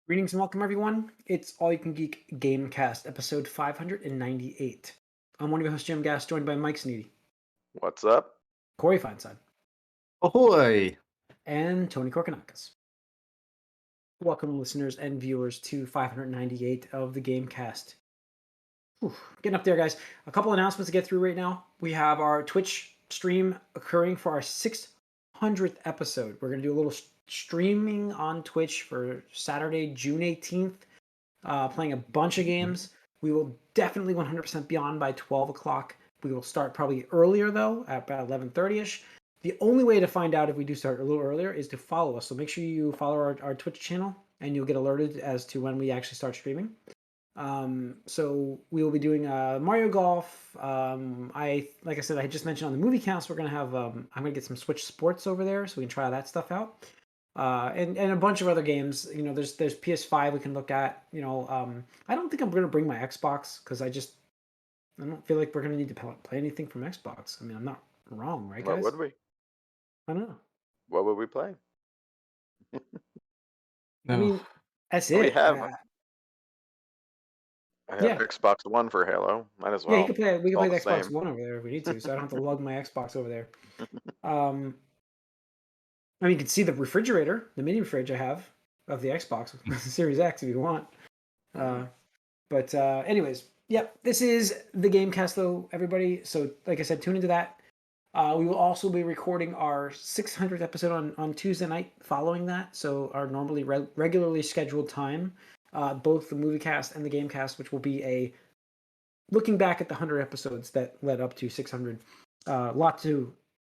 Greetings and welcome, everyone. It's All You Can Geek Gamecast, episode 598. I'm one of your hosts, Jim Gass, joined by Mike Sneedy, What's up? Corey Feinside, Ahoy! and Tony Korkanakis. Welcome, listeners and viewers, to 598 of the Gamecast. Whew, getting up there, guys. A couple announcements to get through right now. We have our Twitch stream occurring for our 600th episode. We're going to do a little streaming on Twitch for Saturday, June 18th. Playing a bunch of games. We will definitely 100% be on by 12 o'clock. We will start probably earlier, though, at about 11:30ish. The only way to find out if we do start a little earlier is to follow us. So make sure you follow our Twitch channel, and you'll get alerted as to when we actually start streaming. So we will be doing Mario Golf. Like I said, I just mentioned on the movie cast, we're gonna have I'm gonna get some Switch Sports over there, so we can try that stuff out. And a bunch of other games. You know, there's PS5 we can look at. You know, I don't think I'm gonna bring my Xbox because I don't feel like we're gonna need to play anything from Xbox. I mean, I'm not wrong, right, guys? What would we? I don't know. What would we play? I mean, that's We it. have I have Yeah. Xbox One for Halo. Might as Yeah, well. you can play. We can All play the the Xbox same. One over there if we need to, so I don't have to lug my Xbox over there. I mean, you can see the refrigerator, the mini fridge I have of the Xbox Series X if you want. But anyways, yep, this is the Gamecast, though, everybody. So, like I said, tune into that. We will also be recording our 600th episode on Tuesday night following that. So, our normally regularly scheduled time, both the movie cast and the Gamecast, which will be a looking back at the 100 episodes that led up to 600. A lot to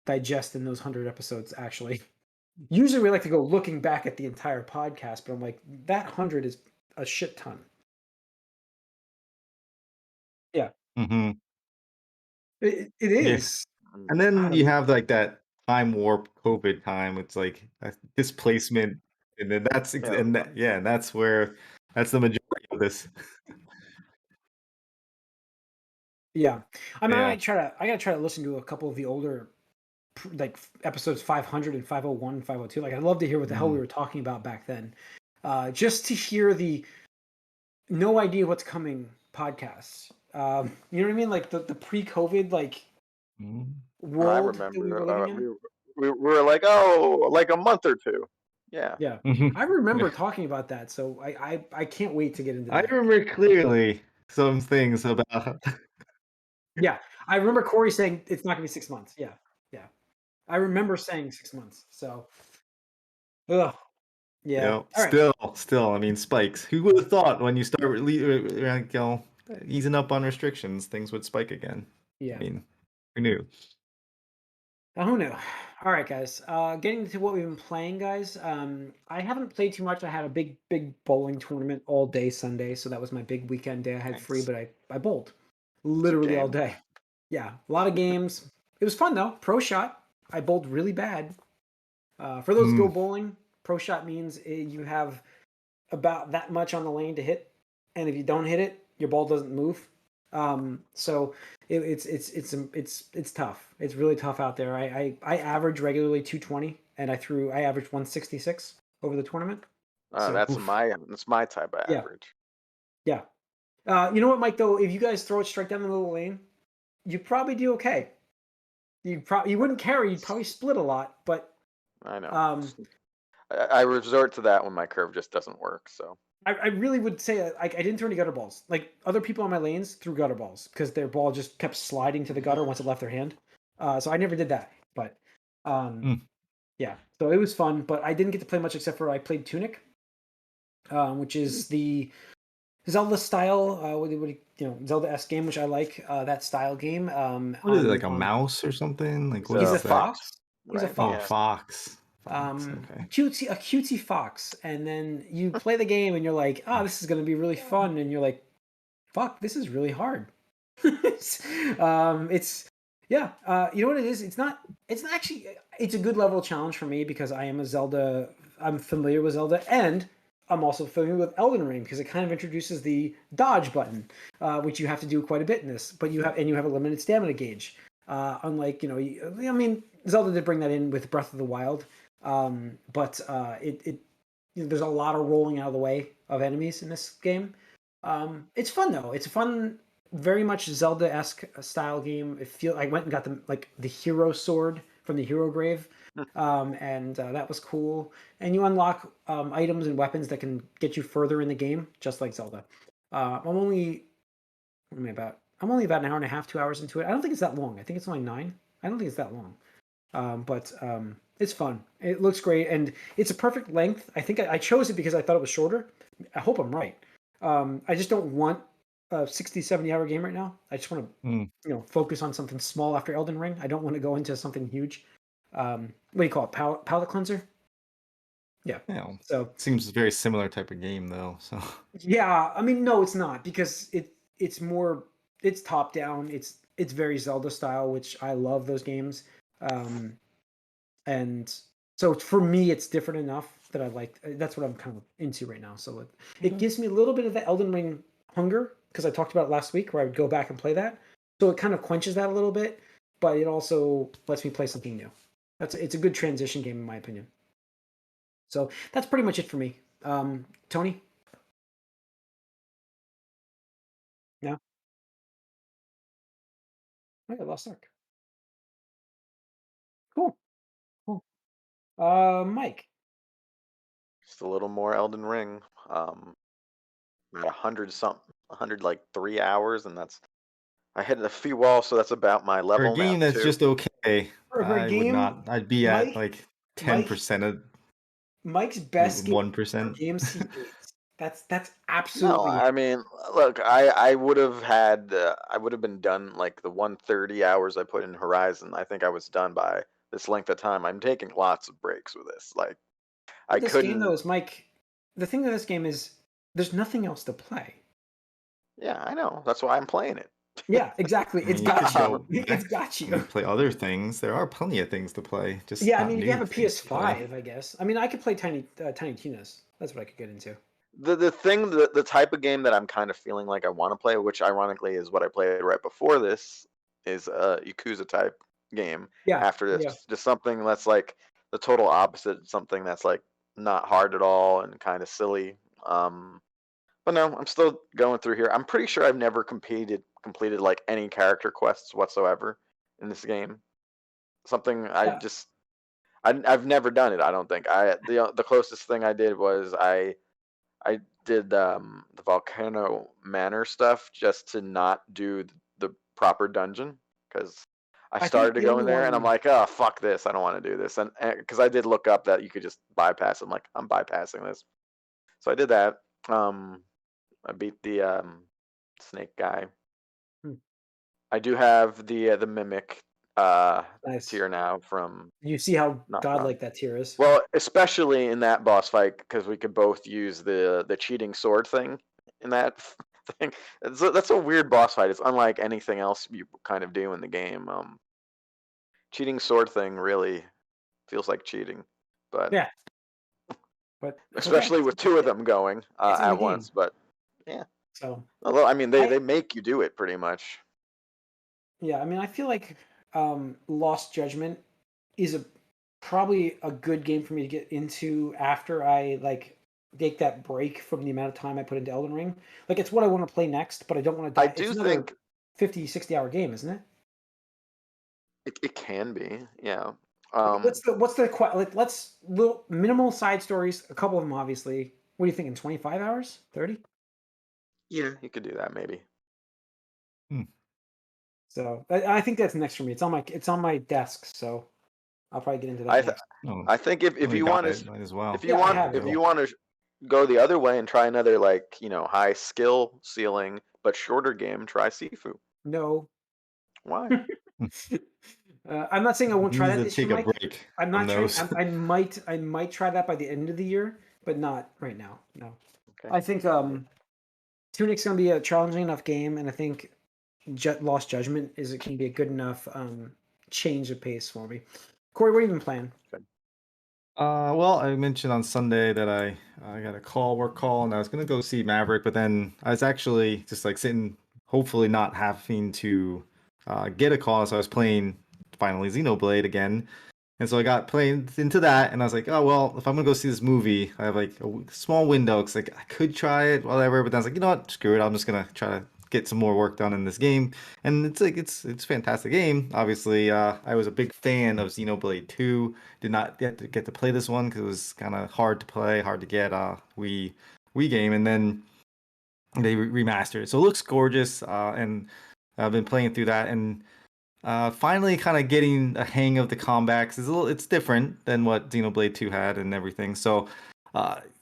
digest in those 100 episodes, actually. Usually we like to go looking back at the entire podcast, but I'm like, that 100 is a shit ton. Yeah. Mm-hmm. It is. And then you have like that time warp COVID time. It's like displacement, and then that's that's the majority of this. Yeah. I mean, Yeah. I gotta try to listen to a couple of the older like episodes 500 and 501 and 502. Like, I'd love to hear what the hell we were talking about back then. Just to hear the no idea what's coming podcasts. You know what I mean? Like the pre-COVID world I that we were living in. we were like, oh, like a month or two. Yeah. Yeah. Mm-hmm. I remember talking about that, so I can't wait to get into that. I remember clearly some things about. Yeah, I remember Corey saying it's not gonna be 6 months. Yeah. I remember saying 6 months. So, ugh. Yeah. All right. Still, I mean, spikes. Who would have thought when you start easing up on restrictions, things would spike again? Yeah. I mean, who knew? Who knew? All right, guys. Getting to what we've been playing, guys. I haven't played too much. I had a big bowling tournament all day Sunday, so that was my big weekend day. I had free, but I bowled literally all day. Yeah, a lot of games. It was fun though. Pro shot. I bowled really bad. For those who go bowling, pro shot means you have about that much on the lane to hit, and if you don't hit it, your ball doesn't move. So it's tough. It's really tough out there. I average regularly 220, and I averaged 166 over the tournament. So, that's my type of average. Yeah. You know what, Mike? Though, if you guys throw it straight down the middle of the lane, you'd probably do okay. You wouldn't carry. You'd probably split a lot, but I know. I resort to that when my curve just doesn't work. So I really would say I didn't throw any gutter balls. Like, other people on my lanes threw gutter balls because their ball just kept sliding to the gutter once it left their hand. So I never did that. But yeah, so it was fun. But I didn't get to play much except for I played Tunic, which is the Zelda style, Zelda-esque game, which I like that style game. What is it, like a mouse or something? Like, what he's is a fox. He's a Right, fox. Oh, fox. Okay. A cutesy fox, and then you play the game, and you're like, this is going to be really fun, and you're like, fuck, this is really hard. It's you know what it is? It's actually a good level challenge for me because I'm familiar with Zelda, and I'm also familiar with Elden Ring because it kind of introduces the dodge button, which you have to do quite a bit in this, but you have a limited stamina gauge. Unlike, Zelda did bring that in with Breath of the Wild. But it there's a lot of rolling out of the way of enemies in this game. It's fun though. It's a fun, very much Zelda-esque style game. I went and got the hero sword from the hero grave, and that was cool. And you unlock items and weapons that can get you further in the game, just like Zelda. What am I about? I'm only about an hour and a half, 2 hours into it. I don't think it's that long. I think it's only 9. I don't think it's that long. But it's fun. It looks great, and it's a perfect length. I think I chose it because I thought it was shorter. I hope I'm right. I just don't want a 60, 70-hour game right now. I just want to, focus on something small after Elden Ring. I don't want to go into something huge. What do you call it? Palate cleanser? Yeah. Yeah, So seems a very similar type of game though. So yeah, I mean, no, it's not because it's top down. It's very Zelda style, which I love those games. And so for me, it's different enough that I like. That's what I'm kind of into right now. So it gives me a little bit of the Elden Ring hunger because I talked about it last week, where I would go back and play that. So it kind of quenches that a little bit, but it also lets me play something new. It's a good transition game in my opinion. So that's pretty much it for me. Tony? No? I got Lost Ark. Cool. Cool. Mike. Just a little more Elden Ring. About 3 hours, and I hit a few walls, so that's about my for a level now game that's too. just okay, For a I would game, not. I'd be at Mike, like Mike, 10% of Mike's best game are 1%. games he hates. That's No, absolutely I mean, look, I would have been done like the 130 hours I put in Horizon. I think I was done by this length of time. I'm taking lots of breaks with this. Like I with this game though couldn't. is Mike. The thing with this game is there's nothing else to play. Yeah, I know. That's why I'm playing it. Yeah, exactly. I It's mean, you could got you. go It's back got and you. play other things. There are plenty of things to play, just Yeah, I not mean, if you have new a things to play. PS5, I guess. I mean, I could play Tiny Tina's. That's what I could get into. The type of game that I'm kind of feeling like I want to play, which ironically is what I played right before this, is a Yakuza type game. Yeah, After this, yeah. just something that's like the total opposite, something that's like not hard at all and kind of silly. But no, I'm still going through here. I'm pretty sure I've never completed like any character quests whatsoever in this game. Something Yeah. I've never done it. I don't think the closest thing I did was I did the Volcano Manor stuff just to not do the proper dungeon because I I think started to the go only in there and I'm one. like, oh fuck this, I don't want to do this, and because I did look up that you could just bypass. I'm like, I'm bypassing this, so I did that. I beat the snake guy. Hmm, I do have the mimic nice. tier now from You see how not from. godlike that tier is. Well, especially in that boss fight, because we could both use the cheating sword thing in that thing. That's a weird boss fight. It's unlike anything else you kind of do in the game. Cheating sword thing really feels like cheating, but Yeah, but it's okay. especially with two of them going It's in the at game. once. But yeah, So although I mean I they make you do it pretty much. yeah, I mean, I feel like Lost Judgment is probably a good game for me to get into after I take that break from the amount of time I put into Elden Ring. Like it's what I want to play next, but I don't want to I die. It's do another think 50, 60 hour game, isn't it? it can be. Yeah. Like, Um, let's little minimal side stories, a couple of them obviously. What are you thinking? 25 hours? 30? yeah, you could do that maybe. Hmm. So I think that's next for me. It's on my desk, so I'll probably get into that I th- next. Oh, I think if only you got want it. to Might as well. Yeah, I have it. if Yeah. you want to go the other way and try another like high skill ceiling but shorter game, try Sifu. No. Why? I'm not saying I won't He try needs that to this year, take a Mike. break I'm from not trying. those. I might try that by the end of the year, but not right now. No. Okay. I think Tunic's gonna be a challenging enough game, and I think Lost Judgment can be a good enough change of pace for me. Corey, what have you been playing? Well, I mentioned on Sunday that I got a work call, and I was gonna go see Maverick, but then I was actually just like sitting, hopefully not having to get a call. So I was playing finally Xenoblade again, And so I got playing into that, and I was like, oh well, if I'm gonna go see this movie, I have like a small window because like I could try it, whatever. But then I was like, you know what, screw it. I'm just gonna try to get some more work done in this game, and it's like it's a fantastic game. Obviously, I was a big fan of Xenoblade 2. Did not get to play this one because it was kind of hard to play, hard to get. Wii game, and then they remastered it, so it looks gorgeous. And I've been playing through that, and finally kind of getting a hang of the combat. 'Cause it's different than what Xenoblade 2 had and everything. So,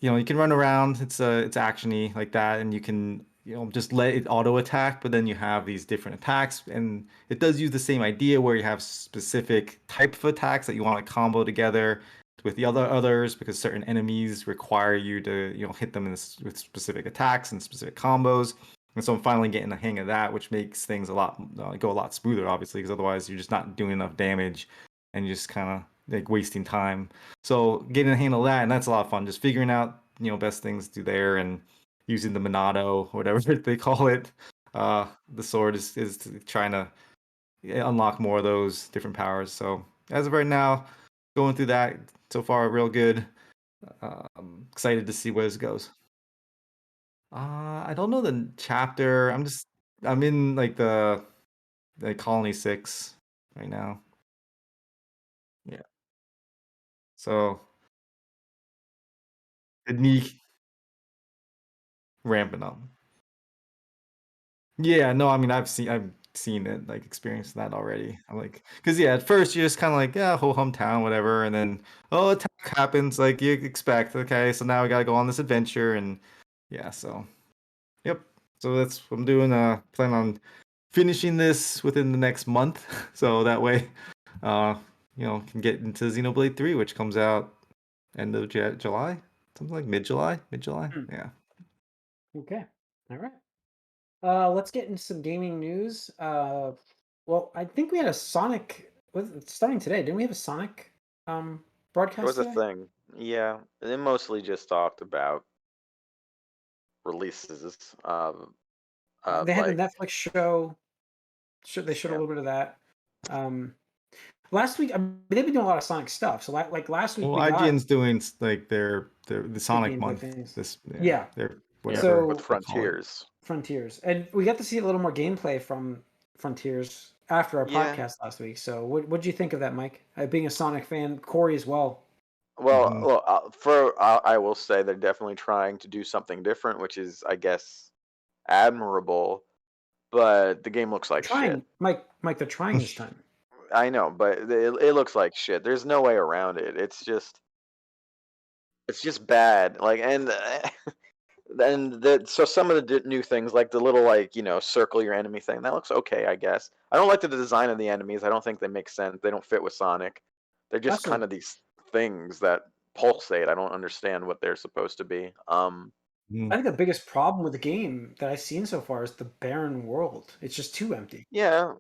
you can run around. It's actiony like that, and you can just let it auto attack. But then you have these different attacks, and it does use the same idea where you have specific type of attacks that you want to combo together with the others because certain enemies require you to hit them with specific attacks and specific combos. And so I'm finally getting the hang of that, which makes things go a lot smoother, obviously, because otherwise you're just not doing enough damage and you're just kind of like wasting time. So getting a handle of that, and that's a lot of fun. Just figuring out best things to do there and using the Monado, whatever they call it. The sword is trying to unlock more of those different powers. So as of right now, going through that so far, real good. Excited to see where this goes. I don't know the chapter. I'm in like the Colony 6 right now. Yeah. So the knee ramping up. Yeah, no, I mean I've seen it, like experienced that already. I'm like, because yeah, at first you're just kind of like, yeah, whole hometown, whatever, and then attack happens like you expect. Okay, so now we gotta go on this adventure, and yeah, so yep. So that's what I'm doing. Plan on finishing this within the next month, so that way, uh, can get into Xenoblade 3, which comes out end of July, something like mid-July, mid-July. Hmm. Yeah. Okay. All right. Let's get into some gaming news. Well, I think we had a Sonic. It's starting today? Didn't we have a Sonic It broadcast was a today? thing. Yeah, they mostly just talked about releases. They had the Like Netflix show. They showed a yeah, little bit of that. Um, Last week, I mean, they've been doing a lot of Sonic stuff. So, like last week, Well, we got IGN's doing like the the Sonic gameplay month. things. This yeah, Yeah. they're yeah, whatever with So they call it. Frontiers. Frontiers, and we got to see a little more gameplay from Frontiers after our Yeah. podcast last week. So, what do you think of that, Mike? Being a Sonic fan, Corey as well. Well, Hmm. look, I will say they're definitely trying to do something different, which is, I guess, admirable. But the game looks like shit. Trying, Mike, they're trying this time. I know, but it looks like shit. There's no way around it. It's just bad. Like and so some of the new things, like the little like circle your enemy thing, that looks okay, I guess. I don't like the design of the enemies. I don't think they make sense. They don't fit with Sonic. They're just That's kind of these things that pulsate. I don't understand what they're supposed to be. I think the biggest problem with the game that I've seen so far is the barren world. It's just too empty. Yeah,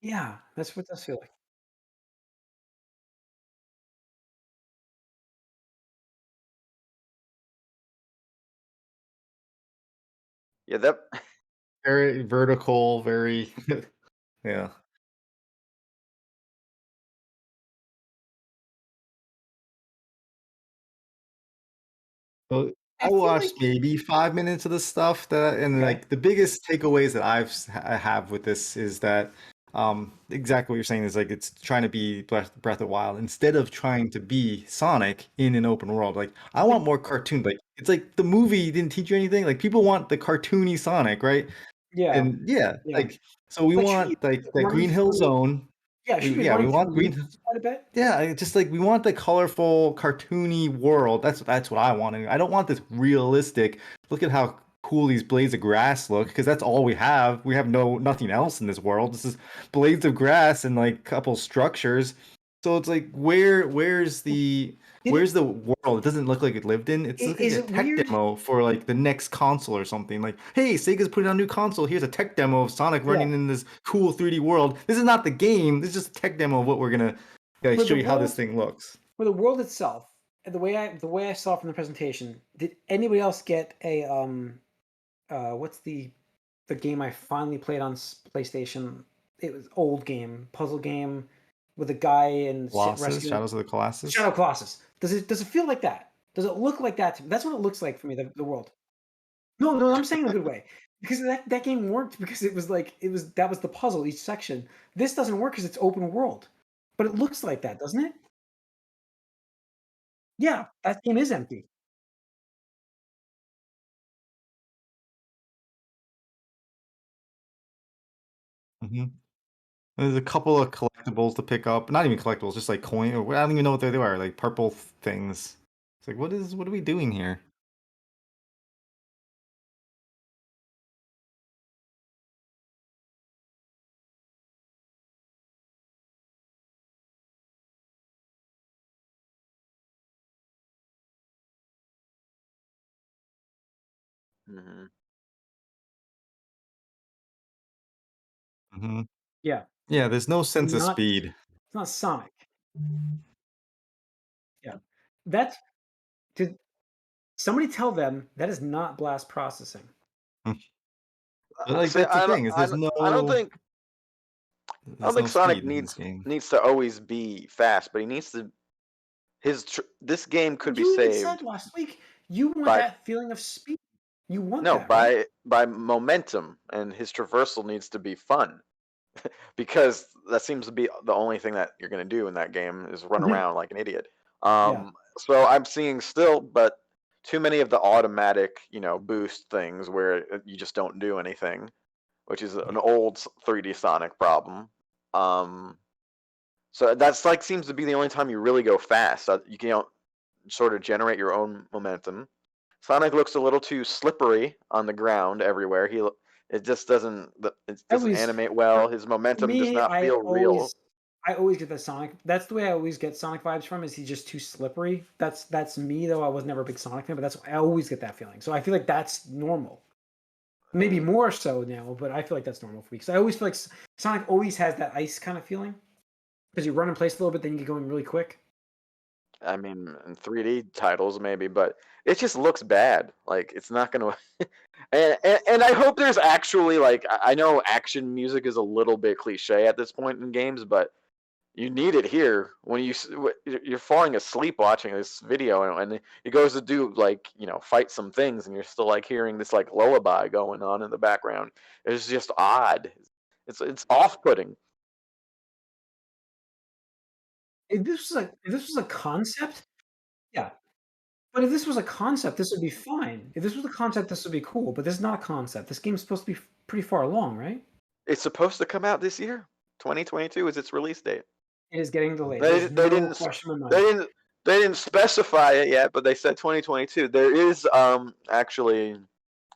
Yeah, that's what does feel like. yeah, that Very vertical, very yeah. Well, I I feel watched like maybe 5 minutes of the stuff and okay, like the biggest takeaways that I have with this is that exactly what you're saying is like it's trying to be Breath of Wild instead of trying to be Sonic in an open world. Like I but want more cartoon. Like it's like the movie didn't teach you anything. Like people want the cartoony Sonic, right? yeah, And yeah, yeah. like so we Like shouldn't you want like be that running Green Hill through? Zone. Yeah, We shouldn't you be yeah, we running through want Green loops quite a bit? yeah, just like we want the colorful, cartoony world. That's what I want. I don't want this realistic. Look at how cool these blades of grass look, because that's all we have. We have nothing else in this world. This is blades of grass and like couple structures. So it's like Did it? where's the world? It doesn't look like it lived in. It's look like Is a it tech weird? demo for like the next console or something. Like, hey, Sega's putting out a new console. Here's a tech demo of Sonic Yeah, running in this cool 3D world. This is not the game. This is just a tech demo of what we're gonna where show the you how this world, thing looks. where the world itself the way I saw from the presentation, did anybody else get a what's the game I finally played on PlayStation? It was old game, puzzle game with a guy and Colossus, rescuing Shadows of the Colossus. Shadow Colossus. Does it feel like that? Does it look like that? That's what it looks like for me. The world. No, no, I'm saying in a good way because that game worked because it was like that was the puzzle each section. This doesn't work because it's open world, but it looks like that, doesn't it? Yeah, that game is empty. Hmm. There's a couple of collectibles to pick up. Not even collectibles, just like coin. Or I don't even know what they are. Like purple things. It's like, what are we doing here? Hmm. Hmm. Yeah, Yeah, there's no sense of not speed. it's not Sonic. Yeah, that's did somebody tell them that is not blast processing. Mm. But like See, that's the thing is I don't there's think no Sonic speed in this game. needs to always be fast, but he needs to. This game could be You even said saved last week you want by that feeling of speed. You want no that, right? by momentum, and his traversal needs to be fun because that seems to be the only thing that you're going to do in that game is run Mhm. around like an idiot. Yeah. So I'm seeing still, but too many of the automatic, boost things where you just don't do anything, which is an old 3D Sonic problem. Um, so that's like seems to be the only time you really go fast. You can sort of generate your own momentum. Sonic looks a little too slippery on the ground everywhere. It just it I doesn't always animate well. for His for momentum does me, not feel real. I always get the Sonic. That's the way I always get Sonic vibes from. Is he just too slippery? That's me though. I was never a big Sonic fan, but that's I always get that feeling. So I feel like that's normal. Maybe Mm, more so now, but I feel like that's normal for me because I always feel like Sonic always has that ice kind of feeling because you run in place a little bit, then you get going really quick. I mean, in 3D titles maybe, but it just looks bad. Like it's not gonna. And I hope there's actually like I know action music is a little bit cliche at this point in games, but you need it here when you're falling asleep watching this video and it goes to do like fight some things and you're still like hearing this like lullaby going on in the background. It's just odd. It's off-putting. If this was a concept, yeah. But if this was a concept, this would be fine. If this was a concept, this would be cool. But this is not a concept. This game's supposed to be pretty far along, right? It's supposed to come out this year. 2022 is its release date. It is getting delayed. They There's didn't they no didn't question in my they mind. didn't they didn't specify it yet, but they said 2022. There is actually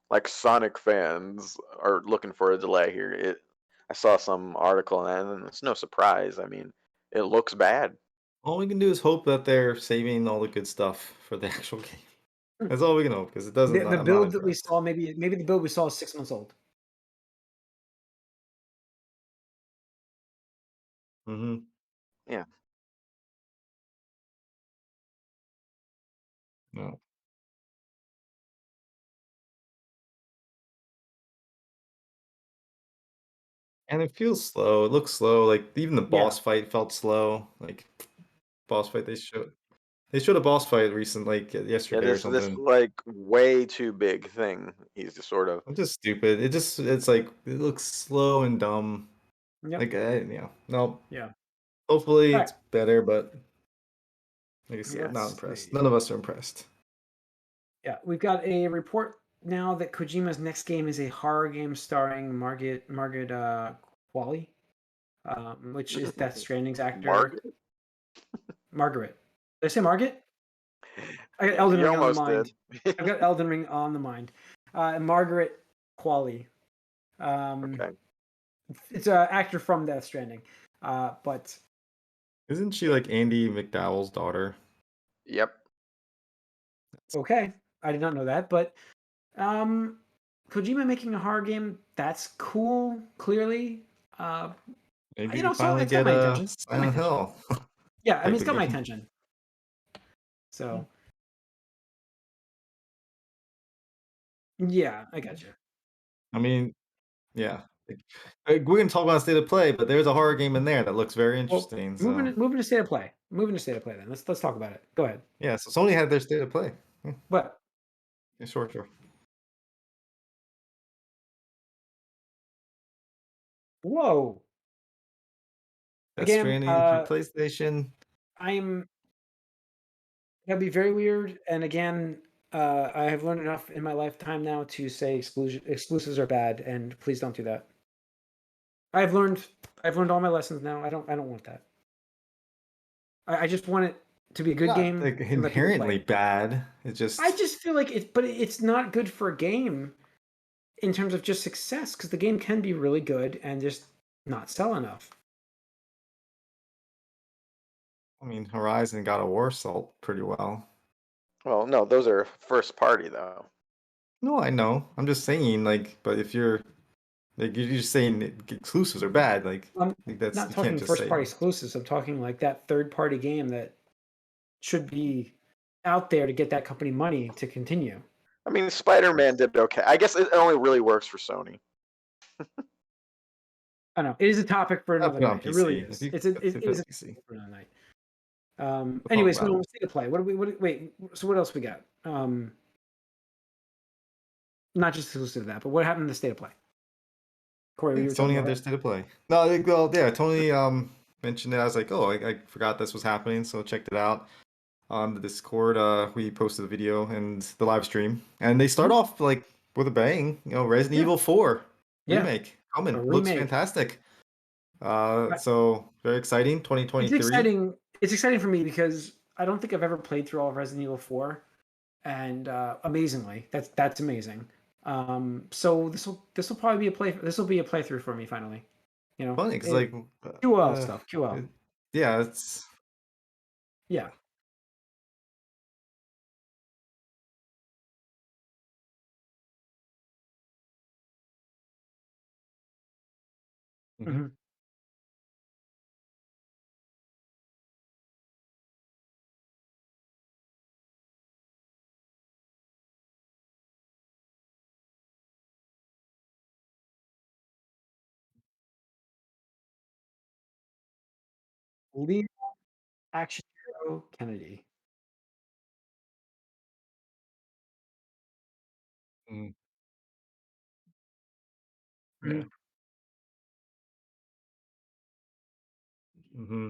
like Sonic fans are looking for a delay here. I saw some article and it's no surprise. I mean, it looks bad. All we can do is hope that they're saving all the good stuff for the actual game. Hmm. That's all we can hope because it doesn't. The I'm not build that we impressed. saw, maybe the build we saw is 6 months old. Hmm. Yeah. No. And it feels slow. It looks slow. Like even the Yeah. boss fight felt slow. Like boss fight they showed a boss fight like Yeah, yesterday or this something. like way too big thing. He's just sort of I'm just stupid. It's like it looks slow and dumb. Yep. Like no. Yeah. Hopefully All right. it's better, but like I said, not Let's impressed. see. None of us are impressed. Yeah, we've got a report now that Kojima's next game is a horror game starring Margaret Qualley, which is Death Stranding's actor. Margaret. Margaret. Did I say Margaret? I got Elden You Ring on the almost did. mind. I've got Elden Ring on the mind. Margaret Qualley. Um, Okay. it's an actor from Death Stranding. But Isn't she like Andy McDowell's daughter? Yep. okay, I did not know that. But um, Kojima making a horror game, that's cool. Clearly, uh, Maybe we so finally it's got get my a attention. It's got my Silent attention. Hill Yeah, I mean, type it's of got my game. attention. So yeah, I got you. I mean, yeah. We're gonna talk about state of play, but there's a horror game in there that looks very Well, interesting. moving So moving to state of play. Moving to state of play then. Let's talk about it. Go ahead. yeah, so Sony had their state of play. Yeah, What? yeah, sure, sure. Whoa. Death Again, Stranding for PlayStation. I'm that'd be very weird. And again, I have learned enough in my lifetime now to say exclusives are bad, and please don't do that. I've learned I've learned all my lessons now. I don't want that. I just want it to be a They're good not game like and let people play inherently it. bad. It I just, just feel like it's not good for a game in terms of just success because the game can be really good and just not sell enough. I mean, Horizon God of War sold pretty well. Well, no, those are first party though. No, I know. I'm just saying, like, but if you're like you're just saying exclusives are bad, I'm like that's not you can't talking just first say. party exclusives. I'm talking like that third party game that should be out there to get that company money to continue. I mean, Spider-Man did okay. I guess it only really works for Sony. I don't know. It is a topic for I'll another put it on night. It really PC. If is. you It put it is on a PC, topic for another night. we'll talk Anyways, about it. no, state of play. What do we? Wait. So what else we got? Not just exclusive to that, but what happened in the state of play? Corey, Yeah, you were talking Sony about had their that. state of play. No, well, yeah, Tony mentioned it. I was like, oh, I forgot this was happening, so checked it out on the Discord. We posted the video and the live stream, and they start Mhm. off like with a bang. Resident Yeah, Evil 4 yeah, remake a coming. Looks remake. fantastic. I- So very exciting. It's 2023. exciting. It's exciting for me because I don't think I've ever played through all of Resident Evil 4, and amazingly, that's amazing. So this will probably be a play. This will be a playthrough for me finally. You know, Funny because like, QL uh, stuff. QL. it- yeah, it's. Yeah. Mhm. Hmm. Lead action hero Kennedy. Mm, yeah. Mhm. Hmm.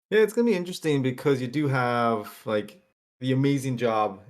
Yeah, it's gonna be interesting because you do have like the amazing job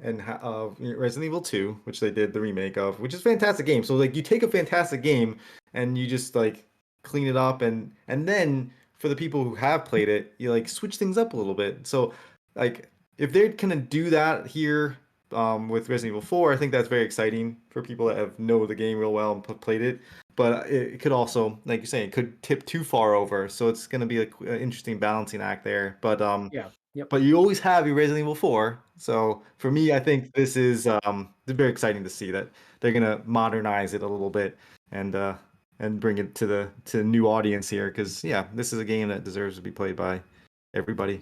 of Resident Evil 2, which they did the remake of, which is a fantastic game. So like you take a fantastic game and you just like clean it up and then for the people who have played it, you like switch things up a little bit. So like if they're gonna do that here with Resident Evil 4, I think that's very exciting for people that have know the game real well and played it. But it could also, like you're saying, it could tip too far over. So it's going to be an interesting balancing act there. Yeah. Yep. But you always have your Resident Evil 4. So for me, I think this is very exciting to see that they're going to modernize it a little bit and uh, and bring it to the new audience here. Because yeah, this is a game that deserves to be played by everybody.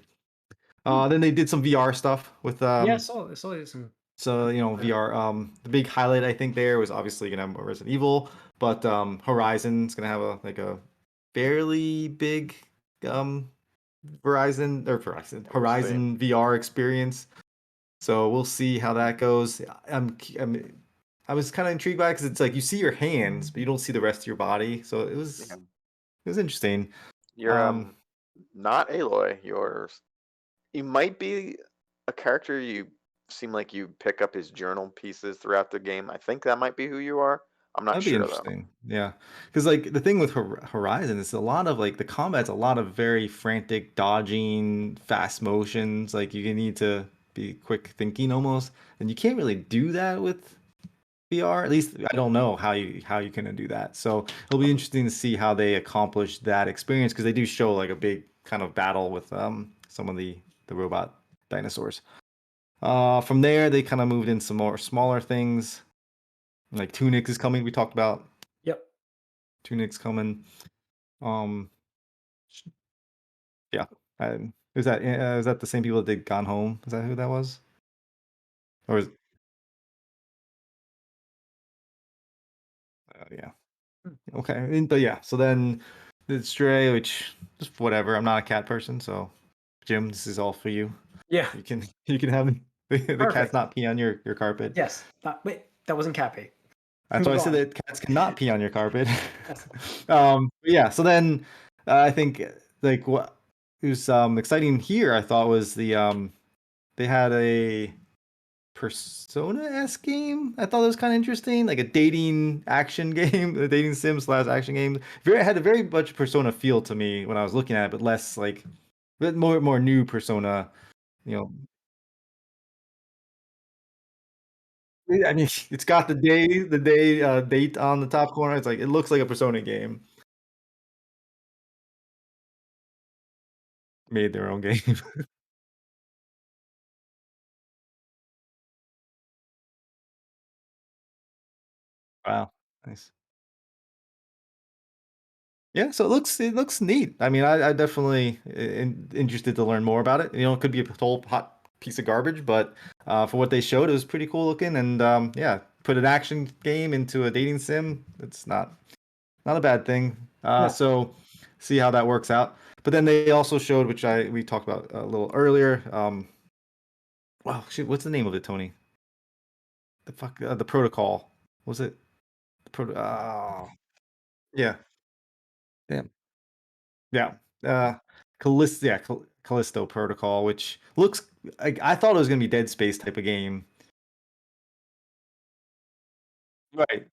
Hmm. Then they did some VR stuff with Yeah. I saw some. so, VR, the big highlight I think there was obviously gonna have Resident Evil, but Horizon's gonna have a fairly big um We'll see. Horizon VR experience. So we'll see how that goes. I was kind of intrigued by it because it's like you see your hands, but you don't see the rest of your body. So Yeah. it was interesting. You're Um, not Aloy. You might be a character. You seem like you pick up his journal pieces throughout the game. I think that might be who you are. I'm not That'd be sure though. interesting. Yeah. Because, like, the thing with Horizon is a lot of, like, the combat's a lot of very frantic dodging, fast motions. Like, you need to be quick thinking almost. And you can't really do that with VR. At least I don't know how you can do that. So it'll be interesting to see how they accomplish that experience because they do show, like, a big kind of battle with some of the robot dinosaurs. From there, they kind of moved in some more smaller things. Like, Tunic is coming, we talked about. Yep. Tunic's coming. Um, yeah, Is that the same people that did Gone Home? Is that who that was? Or is yeah. Hmm. Okay. But yeah, so then the Stray, which just whatever. I'm not a cat person, so Jim, this is all for you. Yeah, You can have the cats perfect. not pee on your carpet. Yes. Wait, that wasn't cat bait. That's why I Move said on. that cats cannot pee on your carpet. Yes. Yeah. So then I think like what was exciting here, I thought was they had a Persona-esque game. I thought it was kind of interesting, like a dating action game, a dating sim slash action game. Very had a very much Persona feel to me when I was looking at it, but less like, but more new Persona. You know, I mean, it's got the date on the top corner. It's like it looks like a Persona game. Made their own game. Wow, nice. Yeah, so it looks neat. I mean, I definitely interested to learn more about it. You know, it could be a total hot piece of garbage, but for what they showed, it was pretty cool looking. And yeah, put an action game into a dating sim. It's not a bad thing. No. So see how that works out. But then they also showed, which we talked about a little earlier. Wow, shoot, what's the name of it, Tony? The fuck, the protocol. Was it the yeah, damn. Yeah. Callisto Protocol, which looks like I thought it was gonna be Dead Space type of game. Right.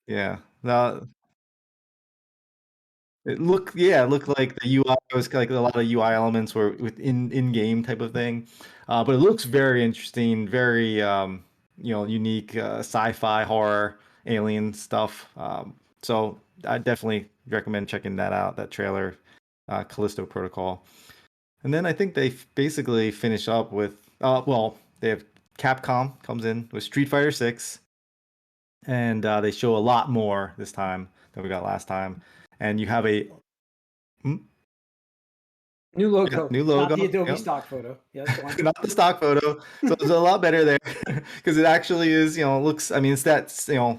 Yeah. No, it looked like the UI was like a lot of UI elements were within in-game type of thing. But it looks very interesting, very unique sci-fi horror alien stuff. So I definitely recommend checking that out, that trailer, Callisto Protocol. And then I think they basically finish up with well, they have Capcom comes in with Street Fighter 6, and they show a lot more this time than we got last time. And you have a hmm? New Yeah, logo, new not the logo. Adobe Yep. stock photo. Yes, go on. Not the stock photo. So it's a lot better there because it actually is, looks, I mean, it's that,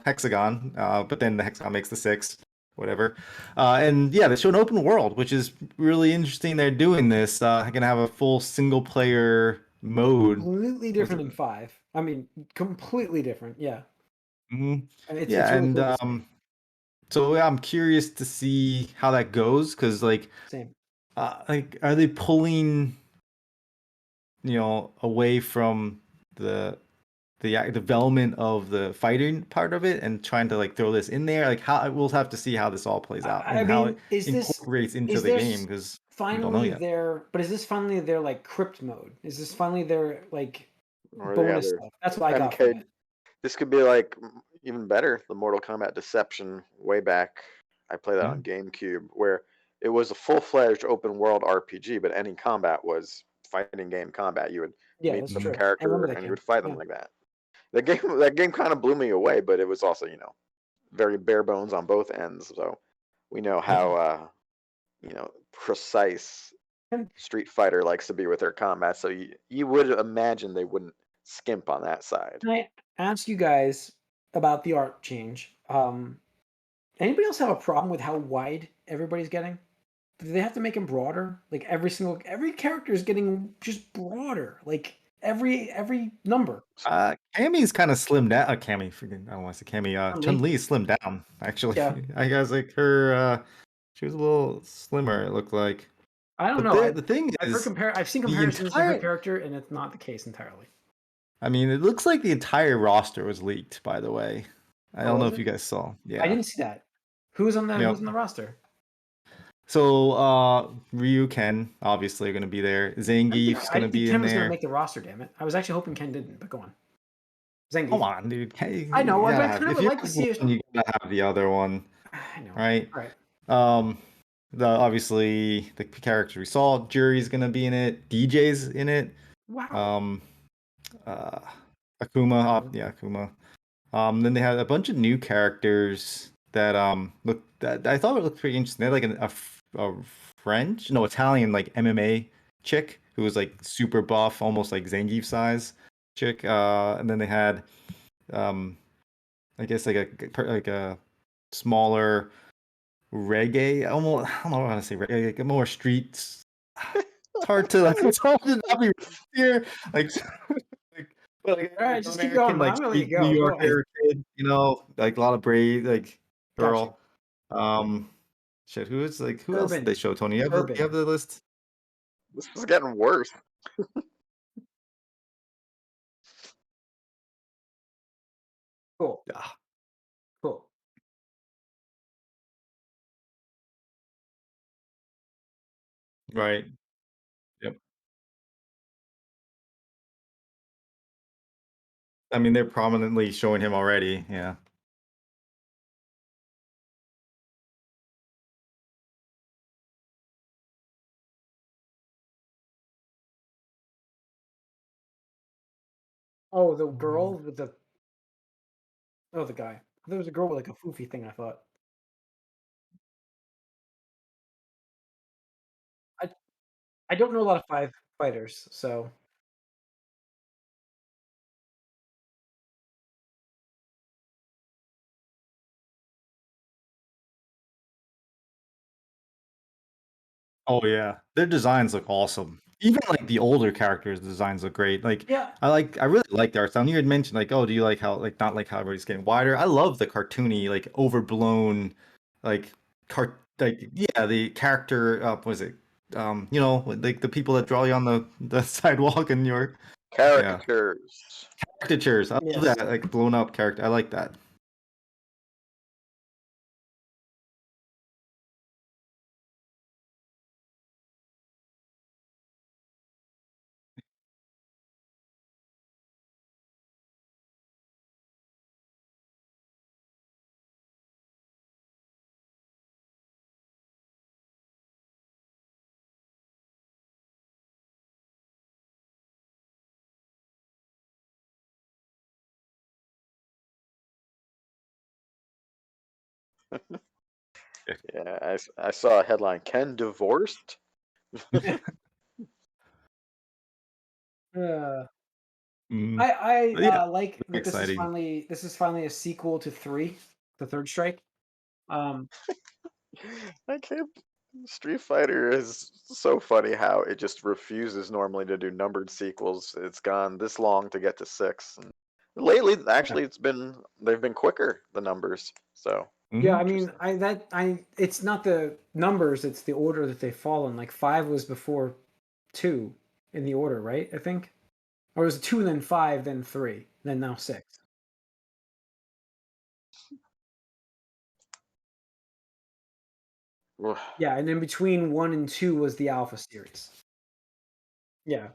hexagon, but then the hexagon makes the six, whatever. And yeah, they show an open world, which is really interesting. They're doing this. Gonna have a full single player mode. Completely Was different it? than five. I mean, completely different. Yeah, Mhm. and it's Yeah, really and cool to see. so yeah, I'm curious to see how that goes because Same. like, are they pulling, away from the development of the fighting part of it and trying to like throw this in there, like how we'll have to see how this all plays out I and how it mean, is this incorporates into is the this game because we don't know finally yet. their? But is this finally their like crypt mode? Is this finally their like Or the bonus other stuff? That's what I got from MK. it. This could be like even better. The Mortal Kombat Deception way back. I played that Yeah. on GameCube, where it was a full-fledged open world RPG, but any combat was fighting game combat. You would Yeah, meet that's some Mhm. true. I remember character that and you game. would fight them Yeah. like that. That game kind of blew me away, but it was also very bare bones on both ends. So we know Yeah. how precise And Street Fighter likes to be with their combat. So you would imagine they wouldn't skimp on that side. can I ask you guys about the art change? Anybody else have a problem with how wide everybody's getting? Do they have to make him broader? Like every character is getting just broader. Like every number. Cammy's kind of slimmed down. Cammy, freaking, I don't want to say Cammy. Chun Only. Li slimmed down actually. Yeah. I guess like her, she was a little slimmer. It looked like, I don't but know. the thing is, I've seen the comparisons to her entire. character, and it's not the case entirely. I mean, it looks like the entire roster was leaked. By the way, I Oh, don't know was if it? you guys saw. I Yeah. didn't see that. Who's on the Yep. roster? So Ryu, Ken obviously are gonna be there. Zangief's I gonna didn't think be in Ken was gonna there. make the roster, damn it. I was actually hoping Ken didn't, but go on. Zangief. Come on, dude. Hey, I know, you but gotta I have, kind of if would you like to have see it. one, you gotta have the other one, I know. right? All right. Um, the obviously the characters we saw, Jury's gonna be in it, DJ's in it. Wow. Um, uh, Akuma, yeah, Akuma. Then they had a bunch of new characters that look that I thought it looked pretty interesting. They had like French, no, Italian, like MMA chick who was like super buff, almost like Zangief size chick. And then they had, um, I guess like a smaller reggae, almost I don't know how to say reggae, like a more streets. It's hard to like it's hard to not be here, like like but All right, like just keep American going. like I'm gonna let you street New go. Go ahead. Yorker kid, like a lot of brave like Got you. girl. Um, shit, who else did they Urban. show, Tony? You have Urban. the list? This is getting worse. Cool. Ah, Cool. right. Yep. I mean, they're prominently showing him already. Yeah. Oh, the Mm. girl with the oh the guy. There was a girl with like a foofy thing, I thought. I I don't know a lot of five fighters, so Oh yeah, their designs look awesome. Even like the older characters' designs look great. Like yeah. I really like the art style. And you had mentioned like, oh, do you like how like not like how everybody's getting wider? I love the cartoony, like overblown, like like yeah, the character what is it? Like the people that draw you on the sidewalk in New York. Yeah. Caricatures. Caricatures. I love Yes. that, like blown up character. I like that. Yeah, I saw a headline: Ken divorced? Uh, Mm. I Yeah, like very that exciting. this is finally a sequel to 3, The Third Strike. Um, I can't. Street Fighter is so funny how it just refuses normally to do numbered sequels. It's gone this long to get to six. And lately, yeah. actually, they've been quicker, the numbers. So Yeah, I mean, interesting. I it's not the numbers, it's the order that they fall in. Like 5 was before 2 in the order, right? I think. Or was it 2 and then 5, then 3, then now 6. Ugh. Yeah, and then between 1 and 2 was the Alpha series. Yeah.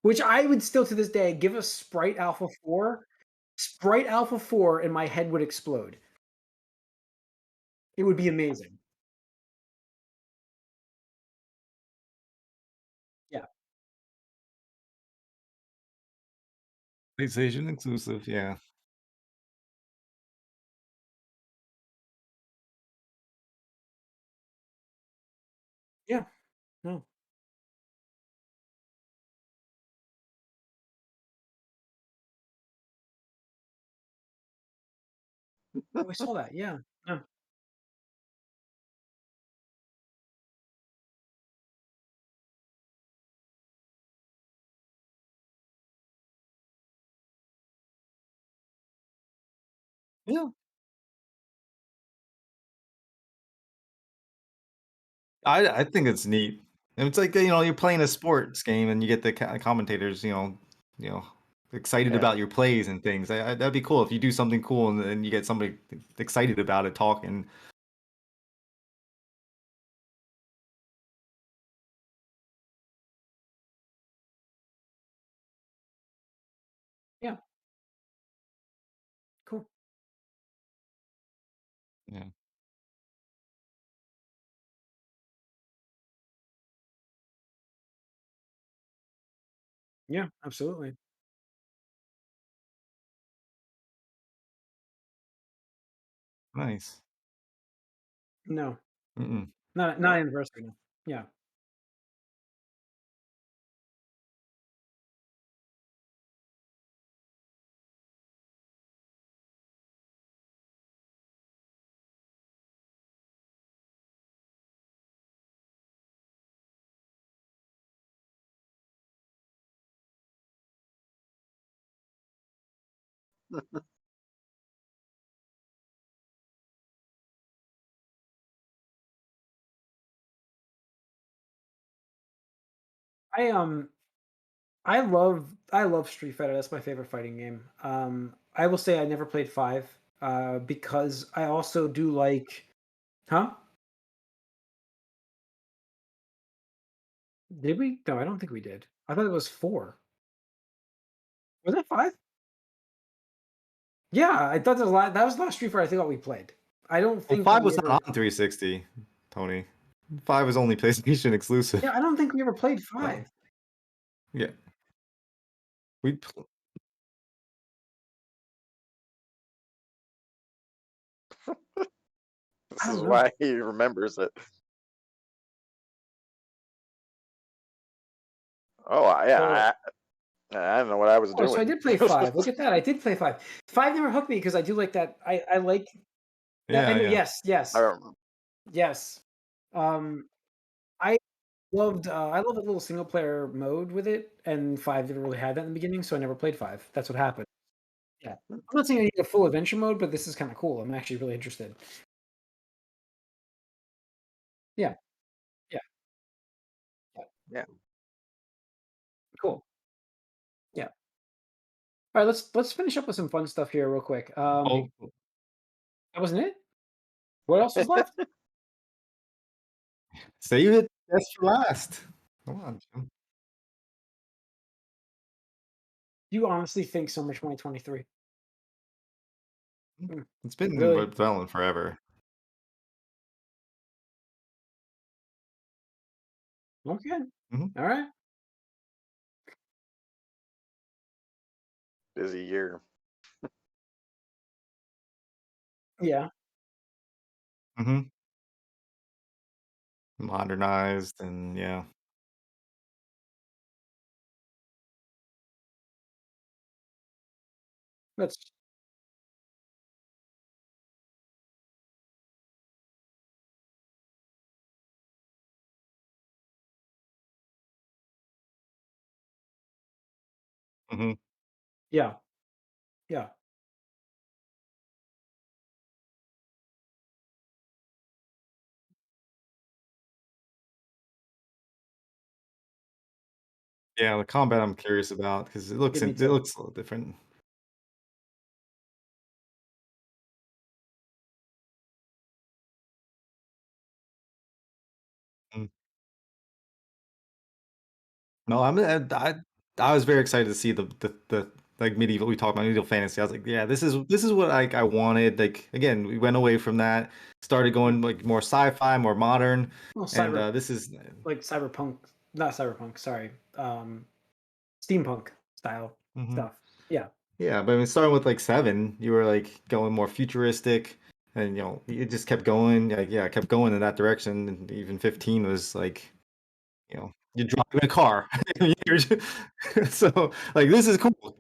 Which I would still to this day give us Sprite Alpha 4 and my head would explode. It would be amazing. Yeah. PlayStation exclusive, yeah. Yeah. No. Oh, I saw that. Yeah. No. Yeah. I think it's neat. And it's like, you're playing a sports game and you get the commentators, you know, excited Yeah. about your plays and things. That'd be cool if you do something cool and then you get somebody excited about it talking. Yeah. Cool. Yeah. Yeah, absolutely. Nice. No. Mm-mm. Not anniversary, no. Yeah. I I love Street Fighter. That's my favorite fighting game. I will say I never played 5 because I also do like. Huh? Did we? No, I don't think we did. I thought it was 4. Was it 5? Yeah, I thought that was the last Street Fighter I thought we played. I don't Well, think five we was not ever. on 360, Tony. Five is only PlayStation exclusive. Yeah, I don't think we ever played So 5. yeah, we. Pl- I This is don't know. why he remembers it. Oh, So yeah. I don't know what I was oh, so I doing. did play 5. Look at that. I did play 5. 5 never hooked me because I do like that. I like that. I yeah, know. yeah. Yes, I yes, don't. yes. Um, I I love a little single player mode with it, and 5 didn't really have that in the beginning, so I never played 5. That's what happened. Yeah. I'm not saying I need a full adventure mode, but this is kinda cool. I'm actually really interested. Yeah, yeah, yeah. Yeah. Cool. Yeah. Alright, let's finish up with some fun stuff here real quick. Oh, That wasn't it? What else was left? save it. That's for last. Come on, Jim. You honestly think Summer 2023? Mm, It's been really? developing forever. Okay. Hmm. Alright. Busy year. Yeah. Hmm. Modernized and yeah. That's Hmm. yeah, yeah. Yeah, the combat I'm curious about because Yeah, me it too. looks a little different. Mm. No, I was very excited to see the like medieval. We talked about medieval fantasy. I was like, yeah, this is what I wanted. Like again, we went away from that, started Yeah. going like more sci-fi, more modern, Well, and this is. like cyberpunk, not cyberpunk, sorry. Steampunk style Mhm. stuff. Yeah. Yeah, but I mean, starting with like seven, you were like going more futuristic, and it just kept going. Like, yeah, it kept going in that direction. And even 15 was like, you're driving a car. So like this is cool.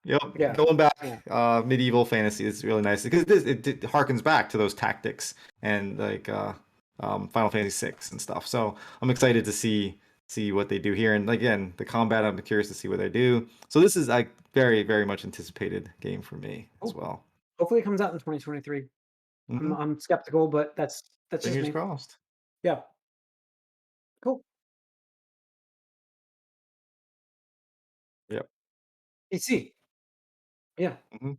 Yep, Yeah. going back, Yeah. medieval fantasy is really nice because it harkens back to those tactics and like Final Fantasy 6 and stuff. So I'm excited to see what they do here. And again, the combat, I'm curious to see what they do. So this is like very much anticipated game for me as Cool. well. Hopefully it comes out in 2023. Hmm. I'm skeptical, but that's just Fingers me. crossed. Yeah. Cool. Yep. PC. Yeah. Hmm.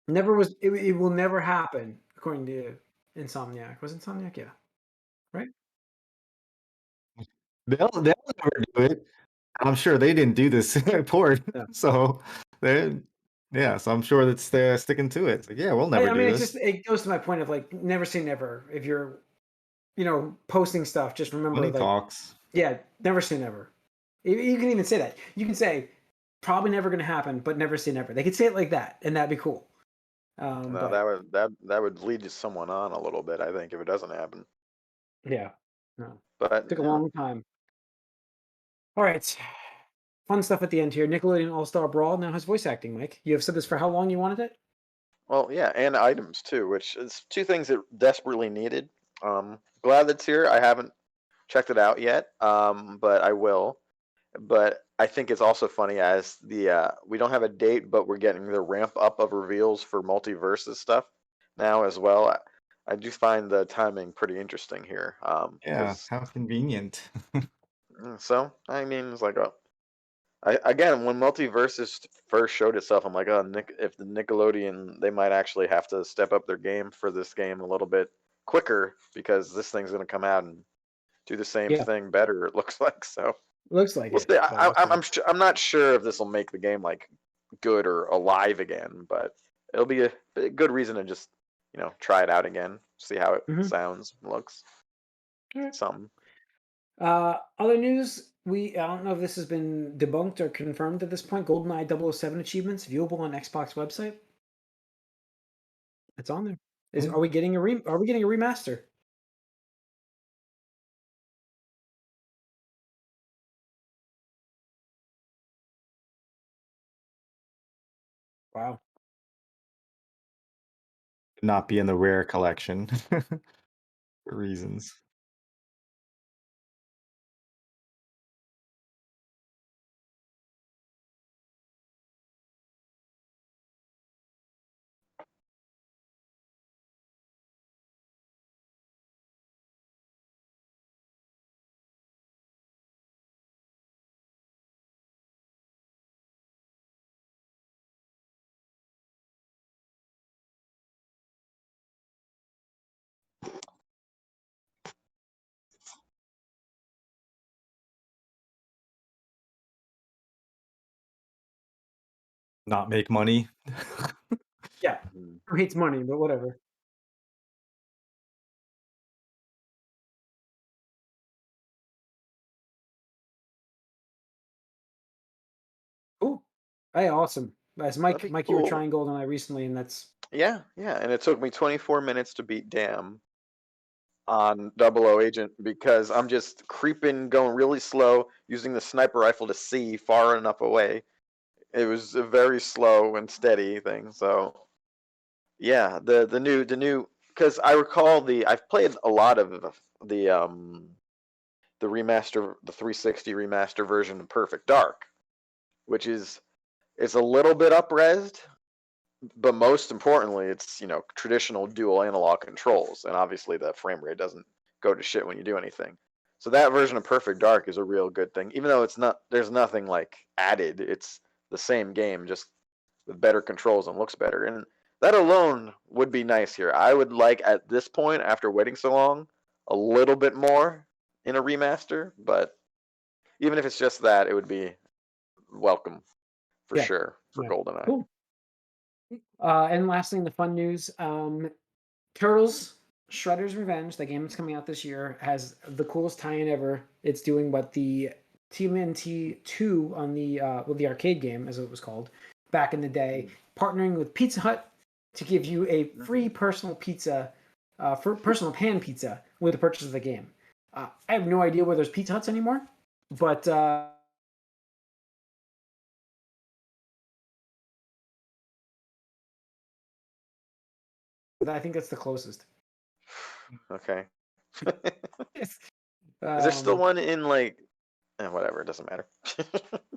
Never was it will never happen according to Insomniac. Was Insomniac? Yeah. Right? They'll never do it. I'm sure they didn't do this port, Yeah. so they yeah. So I'm sure that's they're sticking to it. It's like, yeah, we'll never I do mean this. it goes to my point of like never say never. If you're, posting stuff, just remember Money like talks. yeah, never say never. You can even say that. You can say probably never going to happen, but never say never. They could say it like that, and that'd be cool. No, But that would lead someone on a little bit. I think if it doesn't happen. yeah, No, But took a yeah. long time. All right, fun stuff at the end here. Nickelodeon All Star Brawl now has voice acting. Mike, you have said this for how long you wanted it? Well, yeah, and items too, which is two things that desperately needed. Glad that's here. I haven't checked it out yet, but I will. But I think it's also funny as the we don't have a date, but we're getting the ramp up of reveals for multiverses stuff now as well. I do find the timing pretty interesting here. Yeah, Because how convenient. so I mean, it's like again, when multiverses first showed itself, I'm like, oh, if the Nickelodeon, they might actually have to step up their game for this game a little bit quicker because this thing's gonna come out and do the same Yeah, thing better. It looks like so. looks like We'll it, see. but we'll see. I'm not sure if this will make the game like good or alive again, but it'll be a good reason to just try it out again, see how it Mhm. sounds, looks, All right. something. Other news, I don't know if this has been debunked or confirmed at this point. GoldenEye 007 achievements viewable on Xbox website. It's on there. Is Mm, are we getting are we getting a remaster? Wow. not be in the rare collection for reasons. Not make money. Yeah. Mm. Who hates money, but whatever. Cool. Hey, awesome. As That'd Mike, be Mike, you were cool. trying GoldenEye recently, and that's Yeah, yeah, and it took me 24 minutes to beat Dam on Double O Agent because I'm just creeping, going really slow, using the sniper rifle to see far enough away. It was a very slow and steady thing. So yeah, the new because I recall I've played a lot of the remaster, the 360 remaster version of Perfect Dark, which is it's a little bit upresed, but most importantly, it's traditional dual analog controls, and obviously the frame rate doesn't go to shit when you do anything. So that version of Perfect Dark is a real good thing, even though it's not. There's nothing like added. It's the same game, just with better controls and looks better, and that alone would be nice here. I would like at this point, after waiting so long, a little bit more in a remaster, but even if it's just that, it would be welcome for yeah, sure for yeah. GoldenEye. Cool. And lastly, in the fun news, Turtles Shredder's Revenge, the game that's coming out this year, has the coolest tie-in ever. It's doing what the TMNT 2 on the the arcade game, as it was called, back in the day, partnering with Pizza Hut to give you a free personal pizza, for personal pan pizza with the purchase of the game. I have no idea where there's Pizza Huts anymore, but I think that's the closest. Okay. Yes. Is there still Um, one in like whatever, it doesn't matter.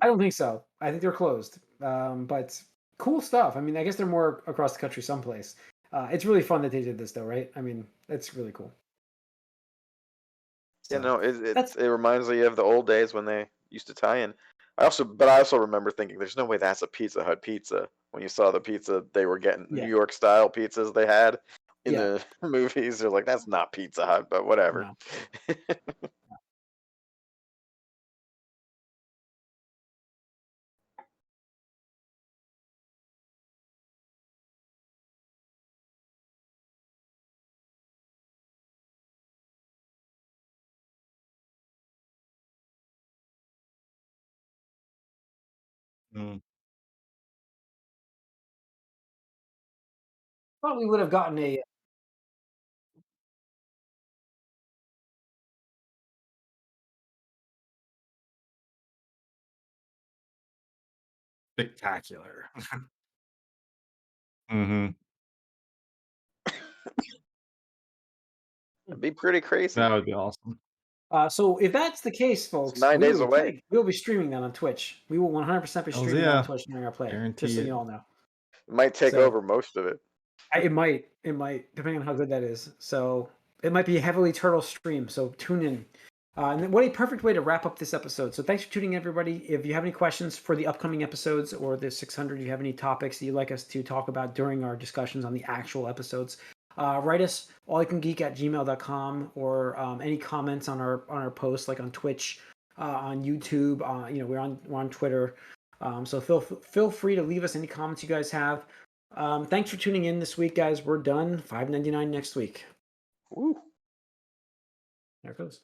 I don't think so. I think they're closed. But cool stuff. I mean, I guess they're more across the country someplace. It's really fun that they did this, though, right? I mean, it's really cool. Yeah, So no, it that's it reminds me of the old days when they used to tie in. I also remember thinking there's no way that's a Pizza Hut pizza when you saw the pizza they were getting, the yeah, New York style pizzas they had in yeah, the movies. They're like, that's not Pizza Hut, but whatever. no, Mm. probably would have gotten a spectacular. Hmm. It'd be pretty crazy. That would be awesome. So if that's the case, It's folks, 9 we will days be away. playing. We'll be streaming that on Twitch. We will 100% be Hells streaming that on yeah. Twitch during our play. Just Guarantee so it. you all know. It might take So over most of it. it might, depending on how good that is. So it might be a heavily turtle stream. So tune in. And then what a perfect way to wrap up this episode. So thanks for tuning in, everybody. If you have any questions for the upcoming episodes or the 600, you have any topics that you'd like us to talk about during our discussions on the actual episodes, write us allyoucangeek@gmail.com, or any comments on our posts, like on Twitch, on YouTube. We're on Twitter. So feel free to leave us any comments you guys have. Thanks for tuning in this week, guys. We're done. $5.99 next week. Woo. There it goes.